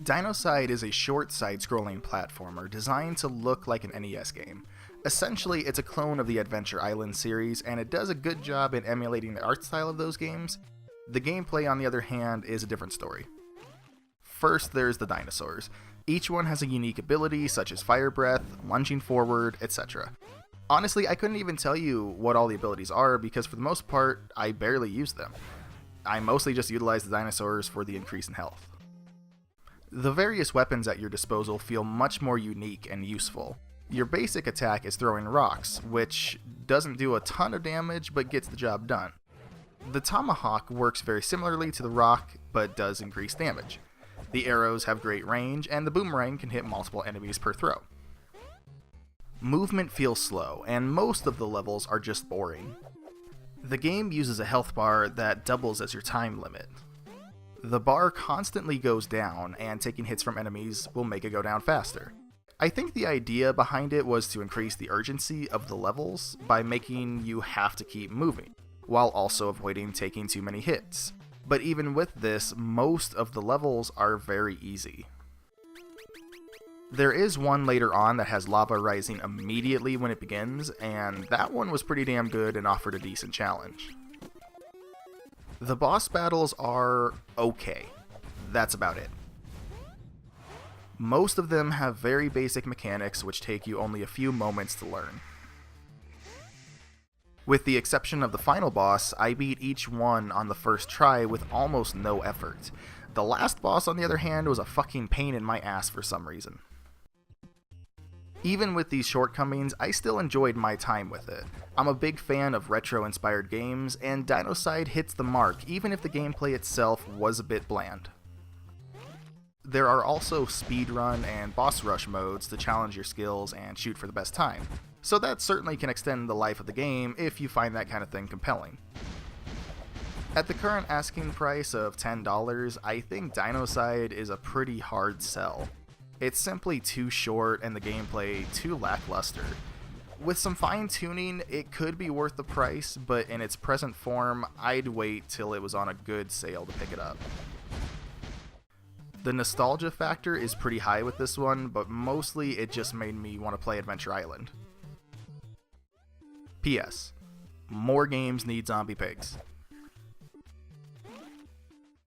Dinocide is a short side-scrolling platformer designed to look like an NES game. Essentially, it's a clone of the Adventure Island series, and it does a good job in emulating the art style of those games. The gameplay, on the other hand, is a different story. First, there's the dinosaurs. Each one has a unique ability, such as fire breath, lunging forward, etc. Honestly, I couldn't even tell you what all the abilities are, because for the most part, I barely use them. I mostly just utilize the dinosaurs for the increase in health. The various weapons at your disposal feel much more unique and useful. Your basic attack is throwing rocks, which doesn't do a ton of damage but gets the job done. The tomahawk works very similarly to the rock, but does increase damage. The arrows have great range, and the boomerang can hit multiple enemies per throw. Movement feels slow, and most of the levels are just boring. The game uses a health bar that doubles as your time limit. The bar constantly goes down, and taking hits from enemies will make it go down faster. I think the idea behind it was to increase the urgency of the levels by making you have to keep moving, while also avoiding taking too many hits. But even with this, most of the levels are very easy. There is one later on that has lava rising immediately when it begins, and that one was pretty damn good and offered a decent challenge. The boss battles are okay. That's about it. Most of them have very basic mechanics which take you only a few moments to learn. With the exception of the final boss, I beat each one on the first try with almost no effort. The last boss, on the other hand, was a fucking pain in my ass for some reason. Even with these shortcomings, I still enjoyed my time with it. I'm a big fan of retro-inspired games, and Dinocide hits the mark even if the gameplay itself was a bit bland. There are also speedrun and boss rush modes to challenge your skills and shoot for the best time, so that certainly can extend the life of the game if you find that kind of thing compelling. At the current asking price of $10, I think Dinocide is a pretty hard sell. It's simply too short and the gameplay too lackluster. With some fine-tuning, it could be worth the price, but in its present form, I'd wait till it was on a good sale to pick it up. The nostalgia factor is pretty high with this one, but mostly it just made me want to play Adventure Island. P.S. More games need zombie pigs.